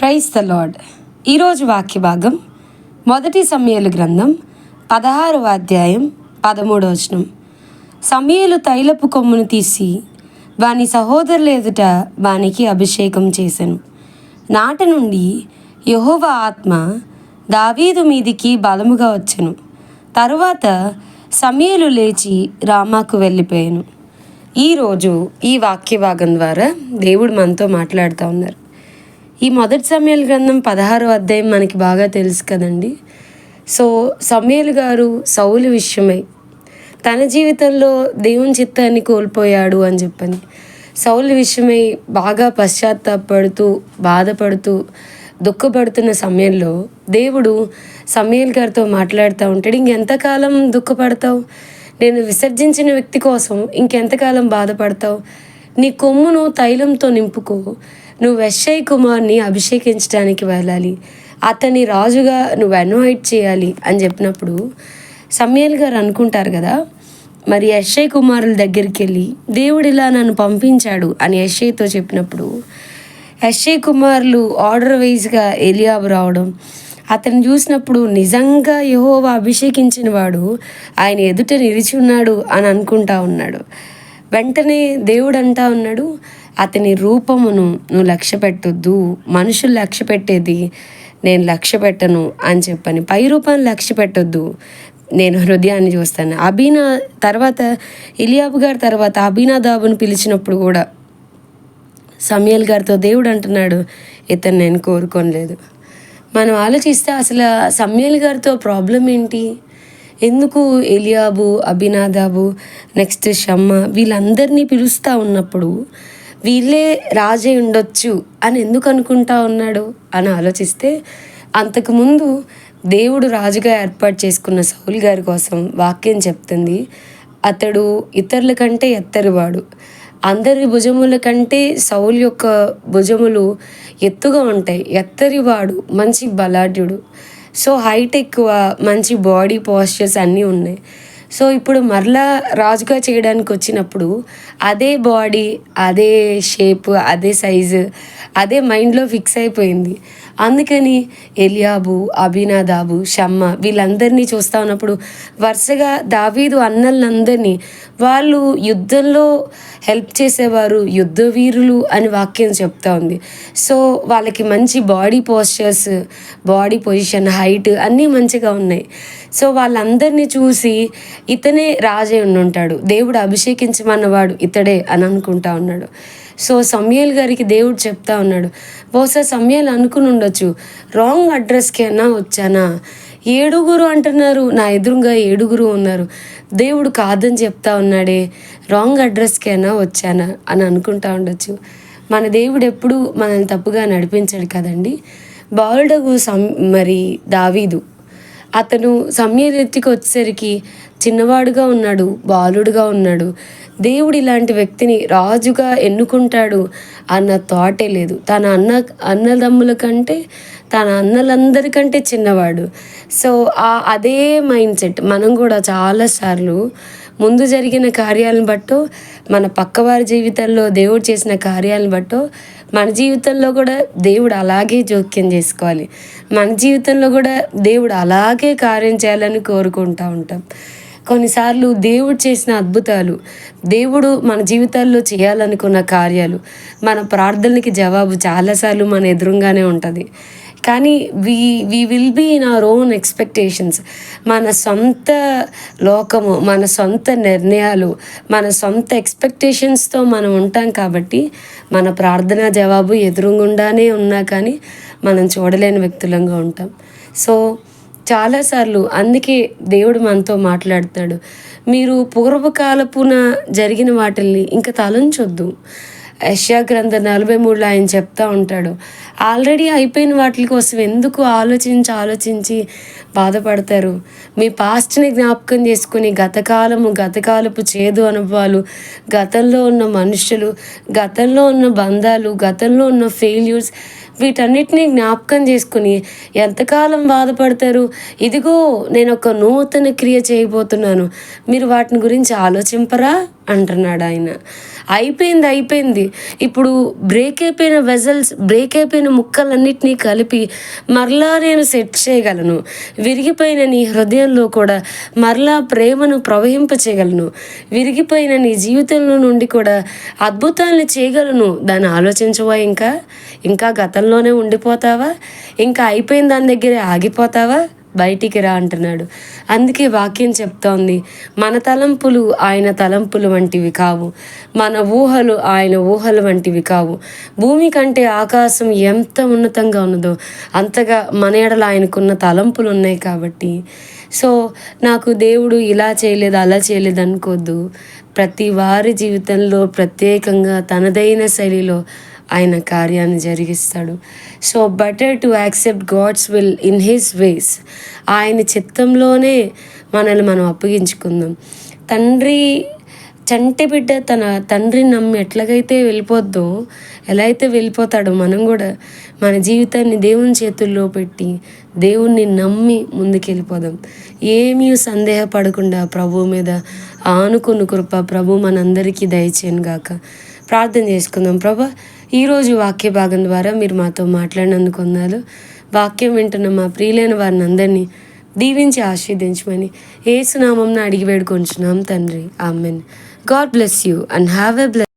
Praise the lord. ఈరోజు వాక్య భాగం 1 సమూయేలు గ్రంథం 16వ అధ్యాయం 13వ వచనం. సమూయేలు తైలపు కొమ్మును తీసి వాని సహోదరుల ఎదుట వానికి అభిషేకం చేసెను. నాట నుండి యెహోవా ఆత్మ దావీదు మీదికి బలముగా వచ్చెను. తరువాత సమూయేలు లేచి రామాకు వెళ్ళిపోయాను. ఈరోజు ఈ వాక్య భాగం ద్వారా దేవుడు మనతో మాట్లాడుతూ ఉన్నారు. ఈ 1 సమూయేలు గ్రంథం 16వ అధ్యాయం మనకి బాగా తెలుసు కదండి. సో సమూయేలు గారు సౌలు విషయమై తన జీవితంలో దేవుని చిత్తాన్ని కోల్పోయాడు అని చెప్పని సౌలు విషయమై బాగా పశ్చాత్తాపడుతూ బాధపడుతూ దుఃఖపడుతున్న సమయంలో దేవుడు సమూయేలు గారితో మాట్లాడుతూ ఉంటాడు. ఇంకెంతకాలం దుఃఖపడతావు? నేను విసర్జించిన వ్యక్తి కోసం ఇంకెంతకాలం బాధపడతావు? నీ కొమ్మును తైలంతో నింపుకో, నువ్వు యెష్షై కుమార్ని అభిషేకించడానికి వెళ్ళాలి, అతని రాజుగా నువ్వు అనాయింట్ చేయాలి అని చెప్పినప్పుడు సమూయేలు గారు అనుకుంటారు కదా, మరి యెష్షై కుమారుల దగ్గరికి వెళ్ళి దేవుడు ఇలా నన్ను పంపించాడు అని యెష్షైతో చెప్పినప్పుడు యెష్షై కుమారులు ఆర్డర్ వైజ్గా ఎలియాబు రావడం, అతను చూసినప్పుడు నిజంగా యెహోవా అభిషేకించిన వాడు ఆయన ఎదుట నిలిచి ఉన్నాడు అని అనుకుంటా ఉన్నాడు. వెంటనే దేవుడు అంటా ఉన్నాడు, అతని రూపమును నువ్వు లక్ష్య పెట్టొద్దు, మనుషులు లక్ష్య పెట్టేది నేను లక్ష్య పెట్టను అని చెప్పని, పై రూపాన్ని లక్ష్య పెట్టొద్దు, నేను హృదయాన్ని చూస్తాను. తర్వాత ఎలియాబు గారి తర్వాత అబీనాదాబును పిలిచినప్పుడు కూడా సమూయేలు గారితో దేవుడు అంటున్నాడు, ఇతను నేను కోరుకోలేదు. మనం ఆలోచిస్తే అసలు సమూయేలు గారితో ప్రాబ్లం ఏంటి? ఎందుకు ఎలియాబు, అబీనాదాబు, నెక్స్ట్ షమ్మా వీళ్ళందరినీ పిలుస్తూ ఉన్నప్పుడు వీళ్ళే రాజే ఉండొచ్చు అని ఎందుకు అనుకుంటా ఉన్నాడు అని ఆలోచిస్తే, అంతకుముందు దేవుడు రాజుగా ఏర్పాటు చేసుకున్న సౌలు గారి కోసం వాక్యం చెప్తుంది, అతడు ఇతరుల కంటే ఎత్తరివాడు, అందరి భుజముల కంటే సౌలు యొక్క భుజములు ఎత్తుగా ఉంటాయి, ఎత్తరివాడు, మంచి బలాఢ్యుడు, సో హైట్ ఎక్కువ, మంచి బాడీ పోస్చర్స్ అన్నీ ఉన్నాయి. సో ఇప్పుడు మరలా రాజుగా చేయడానికి వచ్చినప్పుడు అదే బాడీ, అదే షేప్, అదే సైజు, అదే మైండ్లో ఫిక్స్ అయిపోయింది. అందుకని ఎలియాబు, అబీనాదాబు, షమ్మా వీళ్ళందరినీ చూస్తూ ఉన్నప్పుడు వరుసగా దావీదు అన్నలందరినీ వాళ్ళు యుద్ధంలో హెల్ప్ చేసేవారు, యుద్ధ వీరులు అని వాక్యం చెప్తా ఉంది. సో వాళ్ళకి మంచి body postures, body position, height అన్నీ మంచిగా ఉన్నాయి. సో వాళ్ళందరినీ చూసి ఇతనే రాజే ఉండుంటాడు, దేవుడు అభిషేకించమన్నవాడు ఇతడే అని అనుకుంటా ఉన్నాడు. సో సమూయేలు గారికి దేవుడు చెప్తా ఉన్నాడు, బహుశా సమూయేలు అనుకుని ఉండొచ్చు, రాంగ్ అడ్రస్కి అయినా వచ్చానా, 7 అంటున్నారు, నా ఎదురుగా 7 ఉన్నారు, దేవుడు కాదని చెప్తా ఉన్నాడే, రాంగ్ అడ్రస్కి అయినా వచ్చానా అని అనుకుంటా ఉండొచ్చు. మన దేవుడు ఎప్పుడు మనల్ని తప్పుగా నడిపించాడు కదండి. బాలుడగు మరి దావీదు, అతను సమూయేలు ఎత్తికి వచ్చేసరికి చిన్నవాడుగా ఉన్నాడు, బాలుడుగా ఉన్నాడు. దేవుడు ఇలాంటి వ్యక్తిని రాజుగా ఎన్నుకుంటాడు అన్న థాటే లేదు. తన అన్నదమ్ముల కంటే, తన అన్నలందరికంటే చిన్నవాడు. సో అదే మైండ్ సెట్ మనం కూడా చాలాసార్లు ముందు జరిగిన కార్యాలను బట్టో, మన పక్కవారి జీవితంలో దేవుడు చేసిన కార్యాలను బట్టో మన జీవితంలో కూడా దేవుడు అలాగే జోక్యం చేసుకోవాలి, మన జీవితంలో కూడా దేవుడు అలాగే కార్యం చేయాలని కోరుకుంటూ ఉంటాం. కొన్నిసార్లు దేవుడు చేసిన అద్భుతాలు, దేవుడు మన జీవితాల్లో చేయాలనుకున్న కార్యాలు, మన ప్రార్థనలకి జవాబు చాలాసార్లు మన ఎదురుగానే ఉంటుంది. కానీ we will be in our own expectations. మన సొంత లోకము, మన సొంత నిర్ణయాలు, మన సొంత ఎక్స్పెక్టేషన్స్తో మనం ఉంటాం కాబట్టి మన ప్రార్థన జవాబు ఎదురుగుండానే ఉన్నా కానీ మనం చూడలేని వ్యక్తులంగా ఉంటాం. సో చాలాసార్లు అందుకే దేవుడు మనతో మాట్లాడుతాడు, మీరు పూర్వకాలపున జరిగిన వాటిల్ని ఇంకా తలంచొద్దు. యెషయా గ్రంథం 43లో ఆయన చెప్తా ఉంటాడు, ఆల్రెడీ అయిపోయిన వాటి కోసం ఎందుకు ఆలోచించి బాధపడతారు? మీ పాస్ట్ని జ్ఞాపకం చేసుకుని గతకాలపు చేదు అనుభవాలు, గతంలో ఉన్న మనుషులు, గతంలో ఉన్న బంధాలు, గతంలో ఉన్న ఫెయిల్యూర్స్ వీటన్నిటినీ జ్ఞాపకం చేసుకుని ఎంతకాలం బాధపడతారు? ఇదిగో నేను ఒక నూతన క్రియ చేయబోతున్నాను, మీరు వాటిని గురించి ఆలోచింపరా అంటున్నాడు ఆయన. అయిపోయింది. ఇప్పుడు బ్రేక్ అయిపోయిన వెజల్స్, బ్రేక్ అయిపోయిన ముక్కలన్నిటినీ కలిపి మరలా నేను సెట్ చేయగలను. విరిగిపోయిన నీ హృదయంలో కూడా మరలా ప్రేమను ప్రవహింప చేయగలను. విరిగిపోయిన నీ జీవితంలో నుండి కూడా అద్భుతాలను చేయగలను. దాన్ని ఆలోచించవా? ఇంకా గతంలోనే ఉండిపోతావా? ఇంకా అయిపోయిన దాని దగ్గరే ఆగిపోతావా? బయటికి రా అంటున్నాడు. అందుకే వాక్యం చెప్తోంది, మన తలంపులు ఆయన తలంపులు వంటివి కావు, మన ఊహలు ఆయన ఊహలు వంటివి కావు. భూమి కంటే ఆకాశం ఎంత ఉన్నతంగా ఉన్నదో అంతగా మన ఎడల ఆయనకున్న తలంపులు ఉన్నాయి. కాబట్టి నాకు దేవుడు ఇలా చేయలేదు అలా చేయలేదు అనుకోద్దు. ప్రతి వారి జీవితంలో ప్రత్యేకంగా తనదైన శైలిలో ఆయన కార్యాన్ని జరిగిస్తాడు. Better to accept God's will in his ways. ఆయన చిత్తంలోనే మనల్ని మనం అప్పగించుకుందాం. చంటి బిడ్డ తన తండ్రిని నమ్మి ఎట్లాగైతే వెళ్ళిపోద్దో, ఎలా అయితే వెళ్ళిపోతాడో మనం కూడా మన జీవితాన్ని దేవుని చేతుల్లో పెట్టి దేవుణ్ణి నమ్మి ముందుకెళ్ళిపోదాం. ఏమీ సందేహపడకుండా ప్రభు మీద ఆనుకున్న కృప ప్రభు మనందరికీ దయచేయను గాక. ప్రార్థన చేసుకుందాం. ప్రభా, ఈరోజు వాక్య భాగం ద్వారా మీరు మాతో మాట్లాడినందుకు వందనాలు. వాక్యం వింటున్న మా ప్రియులైన వారిని అందరినీ దీవించి ఆశీర్వదించమని యేసు నామమున అడిగి వేడుకొంచున్నాం తండ్రి. Amen. God bless you and have a